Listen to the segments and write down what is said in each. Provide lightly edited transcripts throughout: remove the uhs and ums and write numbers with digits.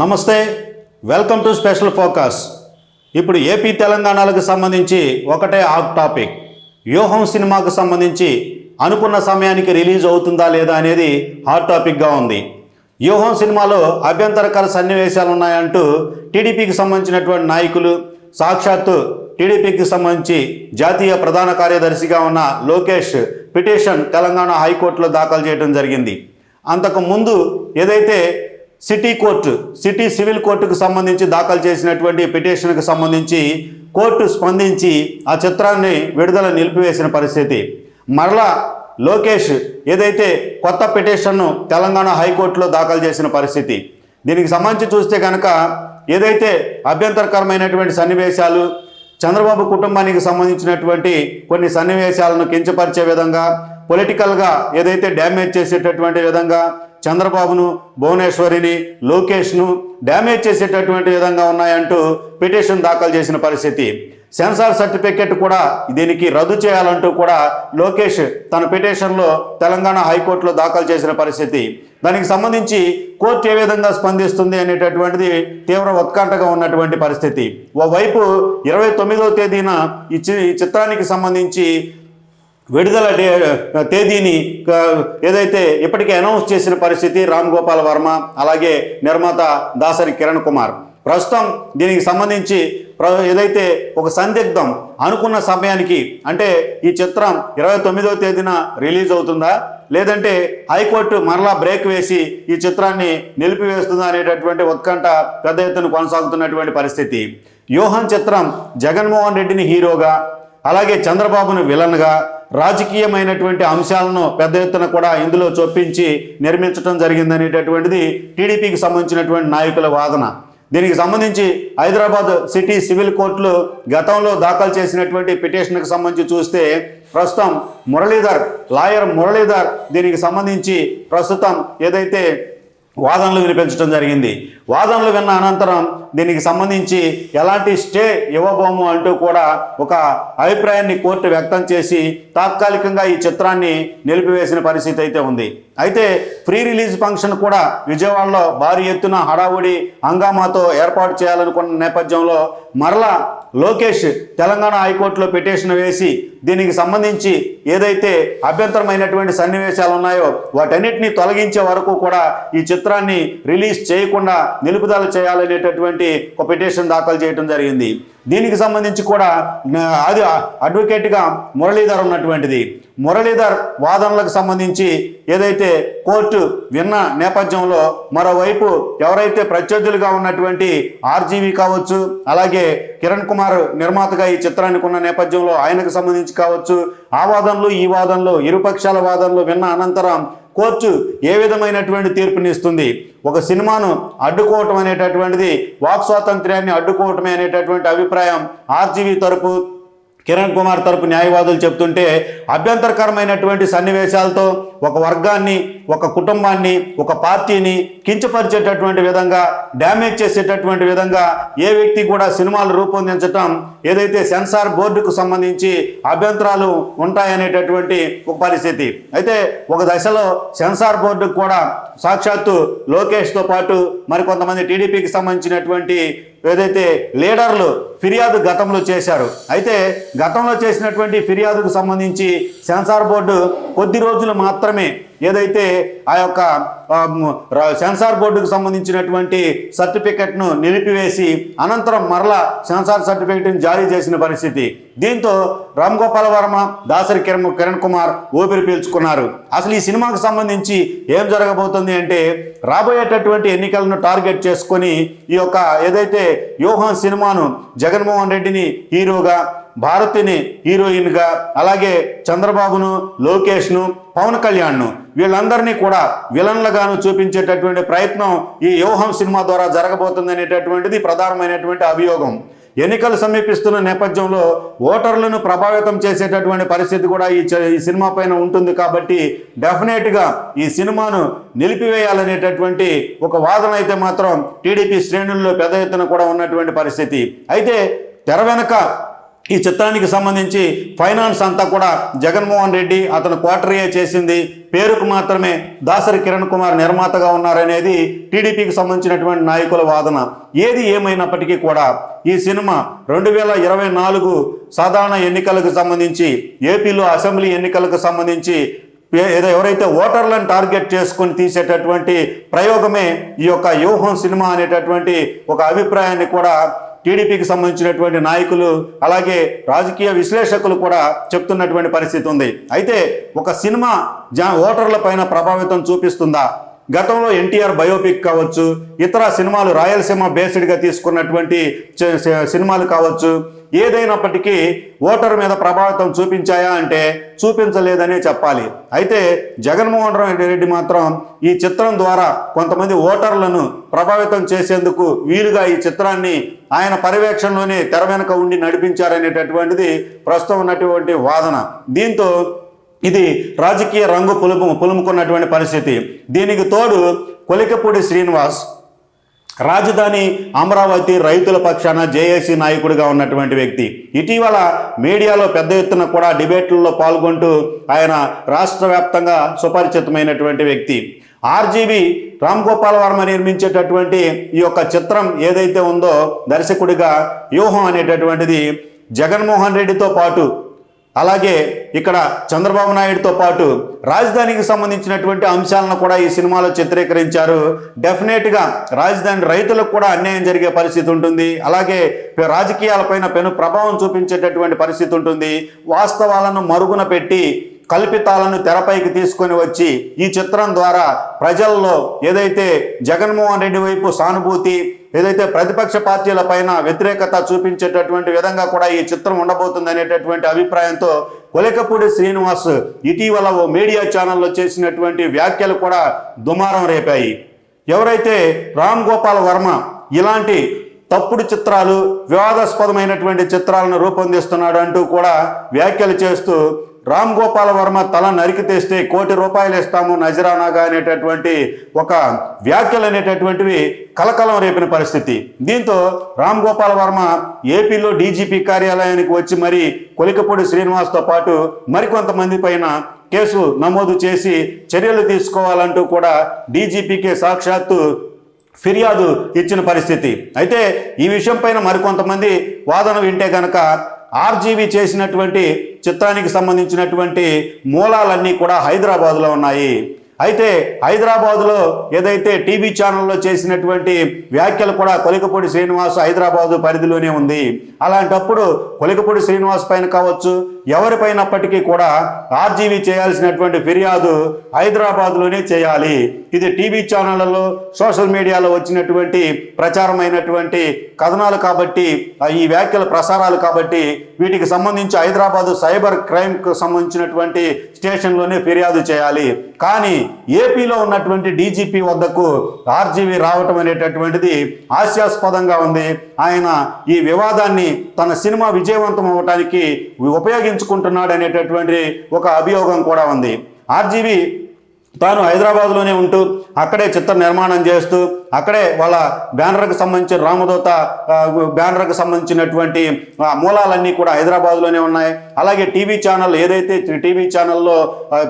నమస్తే, welcome to special focus. ఇప్పుడు AP తెలంగాణలకు సంబంధించి ఒకటే హాట్ టాపిక్. వ్యూహం సినిమాకు సంబంధించి అనుకున్న సమయానికి రిలీజ్ అవుతుందా లేదా అనేది హాట్ టాపిక్గా ఉంది. వ్యూహం సినిమాలో అభ్యంతరకర సన్నివేశాలు ఉన్నాయంటూ టీడీపీకి సంబంధించినటువంటి నాయకులు, సాక్షాత్తు టీడీపీకి సంబంధించి జాతీయ ప్రధాన కార్యదర్శిగా ఉన్న లోకేష్ పిటిషన్ తెలంగాణ హైకోర్టులో దాఖలు చేయడం జరిగింది. అంతకు ముందు ఏదైతే సిటీ సివిల్ కోర్టుకు సంబంధించి దాఖలు చేసినటువంటి పిటిషన్కు సంబంధించి కోర్టు స్పందించి ఆ చిత్రాన్ని విడుదల నిలిపివేసిన పరిస్థితి. మరలా లోకేష్ ఏదైతే కొత్త పిటిషన్ను తెలంగాణ హైకోర్టులో దాఖలు చేసిన పరిస్థితి. దీనికి సంబంధించి చూస్తే కనుక ఏదైతే అభ్యంతరకరమైనటువంటి సన్నివేశాలు, చంద్రబాబు కుటుంబానికి సంబంధించినటువంటి కొన్ని సన్నివేశాలను కించపరిచే విధంగా, పొలిటికల్గా ఏదైతే డ్యామేజ్ చేసేటటువంటి విధంగా, చంద్రబాబును, భువనేశ్వరిని, లోకేష్ను డ్యామేజ్ చేసేటటువంటి విధంగా ఉన్నాయంటూ పిటిషన్ దాఖలు చేసిన పరిస్థితి. సెన్సార్ సర్టిఫికెట్ కూడా దీనికి రద్దు చేయాలంటూ కూడా లోకేష్ తన పిటిషన్లో తెలంగాణ హైకోర్టులో దాఖలు చేసిన పరిస్థితి. దానికి సంబంధించి కోర్టు ఏ విధంగా స్పందిస్తుంది అనేటటువంటిది తీవ్ర ఉత్కంఠగా ఉన్నటువంటి పరిస్థితి. ఓవైపు 29వ తేదీన ఈ చిత్రానికి సంబంధించి విడుదల తేదీని ఏదైతే ఇప్పటికే అనౌన్స్ చేసిన పరిస్థితి రామ్ గోపాల్ వర్మ, అలాగే నిర్మాత దాసరి కిరణ్ కుమార్. ప్రస్తుతం దీనికి సంబంధించి ఏదైతే ఒక సందిగ్ధం అనుకున్న సమయానికి, అంటే ఈ చిత్రం 29వ తేదీన రిలీజ్ అవుతుందా, లేదంటే హైకోర్టు మరలా బ్రేక్ వేసి ఈ చిత్రాన్ని నిలిపివేస్తుందా అనేటటువంటి ఉత్కంఠ పెద్ద ఎత్తున కొనసాగుతున్నటువంటి పరిస్థితి. వ్యూహం చిత్రం జగన్మోహన్ రెడ్డిని హీరోగా, అలాగే చంద్రబాబును విలన్గా, రాజకీయమైనటువంటి అంశాలను పెద్ద ఎత్తున కూడా ఇందులో చొప్పించి నిర్మించడం జరిగిందనేటటువంటిది టీడీపీకి సంబంధించినటువంటి నాయకుల వాదన. దీనికి సంబంధించి హైదరాబాద్ సిటీ సివిల్ కోర్టులో గతంలో దాఖలు చేసినటువంటి పిటిషన్కి సంబంధించి చూస్తే ప్రస్తుతం లాయర్ మురళీధర్ దీనికి సంబంధించి ప్రస్తుతం ఏదైతే వాదనలు వినిపించడం జరిగింది. వాదనలు విన్న అనంతరం దీనికి సంబంధించి ఎలాంటి స్టే ఇవ్వబోము అంటూ కూడా ఒక అభిప్రాయాన్ని కోర్టు వ్యక్తం చేసి తాత్కాలికంగా ఈ చిత్రాన్ని నిలిపివేసిన పరిస్థితి అయితే ఉంది. అయితే ప్రీ రిలీజ్ ఫంక్షన్ కూడా విజయవాడలో భారీ ఎత్తున హడావుడి హంగామాతో ఏర్పాటు చేయాలనుకున్న నేపథ్యంలో మరలా లోకేష్ తెలంగాణ హైకోర్టులో పిటిషన్ వేసి దీనికి సంబంధించి ఏదైతే అభ్యంతరమైనటువంటి సన్నివేశాలు ఉన్నాయో వాటన్నిటిని తొలగించే వరకు కూడా ఈ చిత్రాన్ని రిలీజ్ చేయకుండా నిలుపుదల చేయాలనేటటువంటి ఒక పిటిషన్ దాఖలు చేయడం జరిగింది. దీనికి సంబంధించి కూడా అది అడ్వకేట్గా మురళీధర్ ఉన్నటువంటిది. మురళీధర్ వాదనలకు సంబంధించి ఏదైతే కోర్టు విన్న నేపథ్యంలో మరోవైపు ఎవరైతే ప్రత్యర్థులుగా ఉన్నటువంటి ఆర్జీవి కావచ్చు, అలాగే కిరణ్ కుమార్ నిర్మాతగా ఈ చిత్రానికి ఉన్న నేపథ్యంలో ఆయనకు సంబంధించి కావచ్చు, ఆ వాదనలు ఈ వాదనలు ఇరుపక్షాల వాదనలు విన్న అనంతరం కోర్టు ఏ విధమైనటువంటి తీర్పునిస్తుంది, ఒక సినిమాను అడ్డుకోవటం అనేటటువంటిది వాక్ స్వాతంత్ర్యాన్ని అడ్డుకోవటమే అనేటటువంటి అభిప్రాయం ఆర్జీవి తరపు, కిరణ్ కుమార్ తరపు న్యాయవాదులు చెప్తుంటే, అభ్యంతరకరమైనటువంటి సన్నివేశాలతో ఒక వర్గాన్ని, ఒక కుటుంబాన్ని, ఒక పార్టీని కించపరిచేటటువంటి విధంగా, డ్యామేజ్ చేసేటటువంటి విధంగా ఏ వ్యక్తి కూడా సినిమాలు రూపొందించటం ఏదైతే సెన్సార్ బోర్డుకు సంబంధించి అభ్యంతరాలు ఉంటాయనేటటువంటి ఒక పరిస్థితి. అయితే ఒక దశలో సెన్సార్ బోర్డుకు కూడా సాక్షాత్తు లోకేష్తో పాటు మరికొంతమంది టీడీపీకి సంబంధించినటువంటి ఏదైతే లీడర్లు ఫిర్యాదు గతంలో చేశారు. అయితే గతంలో చేసినటువంటి ఫిర్యాదుకు సంబంధించి సెన్సార్ బోర్డు కొద్ది రోజులు మాత్రమే ఏదైతే ఆ యొక్క సెన్సార్ బోర్డుకు సంబంధించినటువంటి సర్టిఫికెట్ను నిలిపివేసి అనంతరం మరలా సెన్సార్ సర్టిఫికెట్ని జారీ చేసిన పరిస్థితి. దీంతో రామ్ గోపాల్ వర్మ, దాసరి కిరణ్ కుమార్ ఊపిరి పీల్చుకున్నారు. అసలు ఈ సినిమాకు సంబంధించి ఏం జరగబోతుంది అంటే, రాబోయేటటువంటి ఎన్నికలను టార్గెట్ చేసుకొని ఈ యొక్క ఏదైతే వ్యూహం సినిమాను జగన్మోహన్ రెడ్డిని హీరోగా, భారతిని హీరోయిన్గా, అలాగే చంద్రబాబును, లోకేష్ను, పవన్ కళ్యాణ్ను వీళ్ళందరినీ కూడా విలన్లుగాను చూపించేటటువంటి ప్రయత్నం ఈ వ్యూహం సినిమా ద్వారా జరగబోతుంది అనేటటువంటిది ప్రధానమైనటువంటి అభియోగం. ఎన్నికలు సమీపిస్తున్న నేపథ్యంలో ఓటర్లను ప్రభావితం చేసేటటువంటి పరిస్థితి కూడా ఈ సినిమా పైన ఉంటుంది. కాబట్టి డెఫినెట్గా ఈ సినిమాను నిలిపివేయాలనేటటువంటి ఒక వాదన అయితే మాత్రం టీడీపీ శ్రేణుల్లో పెద్ద ఎత్తున కూడా ఉన్నటువంటి పరిస్థితి. అయితే తెర వెనక ఈ చిత్రానికి సంబంధించి ఫైనాన్స్ అంతా కూడా జగన్మోహన్ రెడ్డి అతను క్వార్టరీయే చేసింది, పేరుకు మాత్రమే దాసరి కిరణ్ కుమార్ నిర్మాతగా ఉన్నారనేది టీడీపీకి సంబంధించినటువంటి నాయకుల వాదన. ఏది ఏమైనప్పటికీ కూడా ఈ సినిమా 2024 సాధారణ ఎన్నికలకు సంబంధించి, ఏపీలో అసెంబ్లీ ఎన్నికలకు సంబంధించి ఎవరైతే ఓటర్లను టార్గెట్ చేసుకొని తీసేటటువంటి ప్రయోగమే ఈ యొక్క వ్యూహం సినిమా అనేటటువంటి ఒక అభిప్రాయాన్ని కూడా టీడీపీకి సంబంధించినటువంటి నాయకులు అలాగే రాజకీయ విశ్లేషకులు కూడా చెప్తున్నటువంటి పరిస్థితి ఉంది. అయితే ఒక సినిమా ఓటర్ల పైన ప్రభావితం చూపిస్తుందా? గతంలో ఎన్టీఆర్ బయోపిక్ కావచ్చు, ఇతర సినిమాలు రాయలసీమ బేస్డ్గా తీసుకున్నటువంటి సినిమాలు కావచ్చు, ఏదైనప్పటికీ ఓటర్ మీద ప్రభావితం చూపించాయా అంటే చూపించలేదనే చెప్పాలి. అయితే జగన్మోహన్ రెడ్డి మాత్రం ఈ చిత్రం ద్వారా కొంతమంది ఓటర్లను ప్రభావితం చేసేందుకు వీలుగా ఈ చిత్రాన్ని ఆయన పర్యవేక్షణలోనే తెర వెనుక ఉండి నడిపించారనేటటువంటిది ప్రస్తుతం ఉన్నటువంటి వాదన. దీంతో ఇది రాజకీయ రంగు పులుముకున్నటువంటి పరిస్థితి. దీనికి తోడు కొలికపూడి శ్రీనివాస్ రాజధాని అమరావతి రైతుల పక్షాన జేఏసీ నాయకుడిగా ఉన్నటువంటి వ్యక్తి. ఇటీవల మీడియాలో పెద్ద ఎత్తున కూడా డిబేట్లలో పాల్గొంటూ ఆయన రాష్ట్ర వ్యాప్తంగా సుపరిచితమైనటువంటి వ్యక్తి. ఆర్జీవి రామ్ గోపాల్ వర్మ నిర్మించేటటువంటి ఈ యొక్క చిత్రం ఏదైతే ఉందో దర్శకుడిగా వ్యూహం అనేటటువంటిది జగన్మోహన్ రెడ్డితో పాటు అలాగే ఇక్కడ చంద్రబాబు నాయుడుతో పాటు రాజధానికి సంబంధించినటువంటి అంశాలను కూడా ఈ సినిమాలో చిత్రీకరించారు. డెఫినెట్గా రాజధాని రైతులకు కూడా అన్యాయం జరిగే పరిస్థితి ఉంటుంది, అలాగే రాజకీయాలపైన పెను ప్రభావం చూపించేటటువంటి పరిస్థితి ఉంటుంది. వాస్తవాలను మరుగున పెట్టి కల్పితాలను తెరపైకి తీసుకొని వచ్చి ఈ చిత్రం ద్వారా ప్రజల్లో ఏదైతే జగన్మోహన్ రెడ్డి వైపు సానుభూతి, ఏదైతే ప్రతిపక్ష పార్టీల పైన వ్యతిరేకత చూపించేటటువంటి విధంగా కూడా ఈ చిత్రం ఉండబోతుంది అనేటటువంటి అభిప్రాయంతో కొలికపూడి శ్రీనివాస్ ఇటీవల ఓ మీడియా ఛానల్లో చేసినటువంటి వ్యాఖ్యలు కూడా దుమారం రేపాయి. ఎవరైతే రామ్ గోపాల్ వర్మ ఇలాంటి తప్పుడు చిత్రాలు, వివాదాస్పదమైనటువంటి చిత్రాలను రూపొందిస్తున్నాడు అంటూ కూడా వ్యాఖ్యలు చేస్తూ రామ్ గోపాల్ వర్మ తల నరికి తెస్తే ₹1 కోటి ఇస్తాము నజరానాగా అనేటటువంటి ఒక వ్యాఖ్యలు అనేటటువంటివి కలకలం రేపిన పరిస్థితి. దీంతో రామ్ గోపాల్ వర్మ ఏపీలో డీజీపీ కార్యాలయానికి వచ్చి మరి కొలికపూడి శ్రీనివాస్తో పాటు మరికొంతమంది పైన కేసు నమోదు చేసి చర్యలు తీసుకోవాలంటూ కూడా డీజీపీకి సాక్షాత్తు ఫిర్యాదు ఇచ్చిన పరిస్థితి. అయితే ఈ విషయం పైన మరికొంతమంది వాదన వింటే కనుక ఆర్జీవి చేసినటువంటి చిత్రానికి సంబంధించినటువంటి మూలాలన్నీ కూడా హైదరాబాద్లో ఉన్నాయి. అయితే హైదరాబాదులో ఏదైతే టీవీ ఛానల్లో చేసినటువంటి వ్యాఖ్యలు కూడా కొలికపూడి శ్రీనివాస్ హైదరాబాదు పరిధిలోనే ఉంది. అలాంటప్పుడు కొలికపూడి శ్రీనివాస్ పైన కావచ్చు, ఎవరిపైనప్పటికీ కూడా ఆర్జీవి చేయాల్సినటువంటి ఫిర్యాదు హైదరాబాద్లోనే చేయాలి. ఇది టీవీ ఛానళ్లలో సోషల్ మీడియాలో వచ్చినటువంటి ప్రచారమైనటువంటి కథనాలు కాబట్టి, ఈ వ్యాఖ్యల ప్రసారాలు కాబట్టి వీటికి సంబంధించి హైదరాబాదు సైబర్ క్రైమ్కు సంబంధించినటువంటి స్టేషన్లోనే ఫిర్యాదు చేయాలి. కానీ ఏపీలో ఉన్నటువంటి డీజీపీ వద్దకు ఆర్జీవి రావటం అనేటటువంటిది హాస్యాస్పదంగా ఉంది. ఆయన ఈ వివాదాన్ని తన సినిమా విజయవంతం అవ్వటానికి ఉపయోగించుకుంటున్నాడు అనేటటువంటి ఒక అభియోగం కూడా ఉంది. ఆర్జీవి తాను హైదరాబాద్లోనే ఉంటూ అక్కడే చిత్ర నిర్మాణం చేస్తూ అక్కడే వాళ్ళ బ్యానర్కి సంబంధించిన రామదూత బ్యానర్కి సంబంధించినటువంటి మూలాలన్నీ కూడా హైదరాబాద్లోనే ఉన్నాయి. అలాగే టీవీ ఛానల్ ఏదైతే టీవీ ఛానల్లో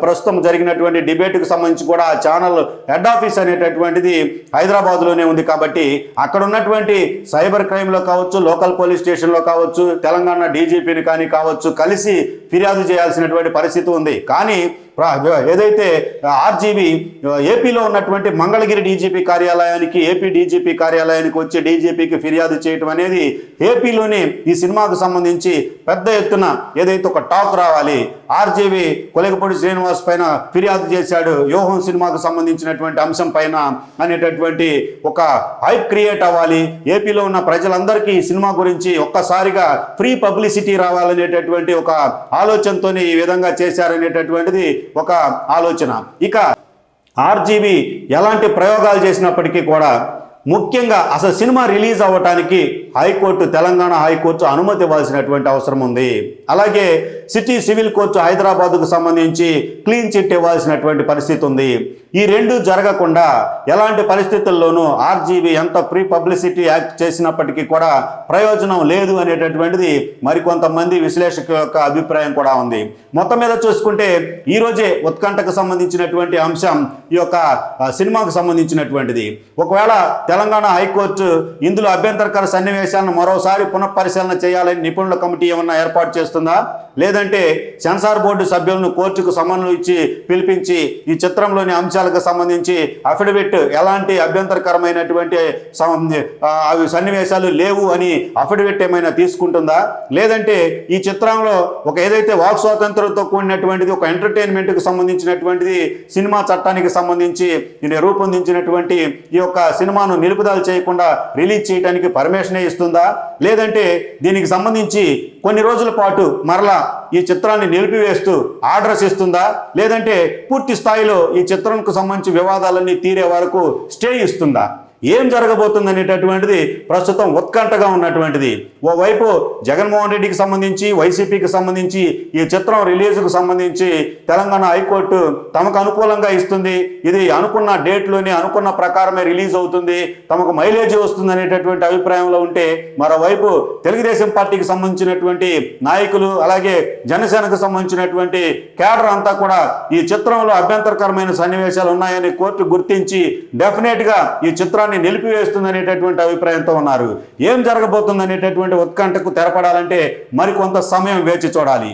ప్రస్తుతం జరిగినటువంటి డిబేట్కి సంబంధించి కూడా ఆ ఛానల్ హెడ్ ఆఫీస్ అనేటటువంటిది హైదరాబాద్లోనే ఉంది. కాబట్టి అక్కడ ఉన్నటువంటి సైబర్ క్రైమ్లో కావచ్చు, లోకల్ పోలీస్ స్టేషన్లో కావచ్చు, తెలంగాణ డీజీపీని కానీ కావచ్చు కలిసి ఫిర్యాదు చేయాల్సినటువంటి పరిస్థితి ఉంది. కానీ ఏదైతే ఆర్జీవి ఏపీలో ఉన్నటువంటి మంగళగిరి డీజీపీ కార్యాలయానికి, ఏపీ డీజీపీ కార్యాలయానికి వచ్చి డీజీపీకి ఫిర్యాదు చేయటం అనేది ఏపీలోనే ఈ సినిమాకు సంబంధించి పెద్ద ఎత్తున ఏదైతే ఒక టాక్ రావాలి. ఆర్జీవి కొలికపూడి శ్రీనివాస్ పైన ఫిర్యాదు చేశాడు వ్యూహం సినిమాకు సంబంధించినటువంటి అంశం పైన అనేటటువంటి ఒక హైప్ క్రియేట్ అవ్వాలి. ఏపీలో ఉన్న ప్రజలందరికీ ఈ సినిమా గురించి ఒక్కసారిగా ఫ్రీ పబ్లిసిటీ రావాలనేటటువంటి ఒక ఆలోచనతోనే ఈ విధంగా చేశారనేటటువంటిది ఒక ఆలోచన. ఇక ఆర్జీవి ఎలాంటి ప్రయోగాలు చేసినప్పటికీ కూడా ముఖ్యంగా అసలు సినిమా రిలీజ్ అవ్వటానికి హైకోర్టు, తెలంగాణ హైకోర్టు అనుమతి ఇవ్వాల్సినటువంటి అవసరం ఉంది. అలాగే సిటీ సివిల్ కోర్టు హైదరాబాద్కు సంబంధించి క్లీన్ చిట్ ఇవ్వాల్సినటువంటి పరిస్థితి ఉంది. ఈ రెండు జరగకుండా ఎలాంటి పరిస్థితుల్లోనూ ఆర్జీబీ ఎంత ప్రీ పబ్లిసిటీ యాక్ట్ చేసినప్పటికీ కూడా ప్రయోజనం లేదు అనేటటువంటిది మరికొంతమంది విశ్లేషకుల యొక్క అభిప్రాయం కూడా ఉంది. మొత్తం మీద చూసుకుంటే ఈరోజే ఉత్కంఠకు సంబంధించినటువంటి అంశం ఈ యొక్క సినిమాకు సంబంధించినటువంటిది. ఒకవేళ తెలంగాణ హైకోర్టు ఇందులో అభ్యంతరకర సన్నివేశాలను మరోసారి పునఃపరిశీలన చేయాలని నిపుణుల కమిటీ ఏమన్నా ఏర్పాటు చేస్తుందా, లేదంటే సెన్సార్ బోర్డు సభ్యులను కోర్టుకు సమన్లు ఇచ్చి పిలిపించి ఈ చిత్రంలోని అంశాలకు సంబంధించి అఫిడవిట్ ఎలాంటి అభ్యంతరకరమైనటువంటి అవి సన్నివేశాలు లేవు అని అఫిడవిట్ ఏమైనా తీసుకుంటుందా, లేదంటే ఈ చిత్రంలో ఒక ఏదైతే వాక్ స్వాతంత్రంతో కూడినటువంటిది ఒక ఎంటర్టైన్మెంట్కి సంబంధించినటువంటిది సినిమా చట్టానికి సంబంధించి రూపొందించినటువంటి ఈ యొక్క సినిమాను నిలుపుదల చేయకుండా రిలీజ్ చేయడానికి పర్మిషన్ ఇస్తుందా, లేదంటే దీనికి సంబంధించి కొన్ని రోజుల పాటు మరలా ఈ చిత్రాన్ని నిలిపివేస్తూ ఆర్డర్స్ ఇస్తుందా, లేదంటే పూర్తి స్థాయిలో ఈ చిత్రంకు సంబంధించి వివాదాలన్నీ తీరే వరకు స్టే ఇస్తుందా, ఏం జరగబోతుంది అనేటటువంటిది ప్రస్తుతం ఉత్కంఠగా ఉన్నటువంటిది. ఓవైపు జగన్మోహన్ రెడ్డికి సంబంధించి, వైసీపీకి సంబంధించి ఈ చిత్రం రిలీజ్కు సంబంధించి తెలంగాణ హైకోర్టు తమకు అనుకూలంగా ఇస్తుంది, ఇది అనుకున్న డేట్లోనే అనుకున్న ప్రకారమే రిలీజ్ అవుతుంది, తమకు మైలేజ్ వస్తుంది అనేటటువంటి అభిప్రాయంలో ఉంటే, మరోవైపు తెలుగుదేశం పార్టీకి సంబంధించినటువంటి నాయకులు అలాగే జనసేనకు సంబంధించినటువంటి కేడర్ అంతా కూడా ఈ చిత్రంలో అభ్యంతరకరమైన సన్నివేశాలు ఉన్నాయని కోర్టు గుర్తించి డెఫినెట్గా ఈ చిత్రాన్ని నిలిపివేస్తుంది అనేటటువంటి అభిప్రాయంతో ఉన్నారు. ఏం జరగబోతుంది అనేటటువంటి ఉత్కంఠకు తెరపడాలంటే మరికొంత సమయం వేచి చూడాలి.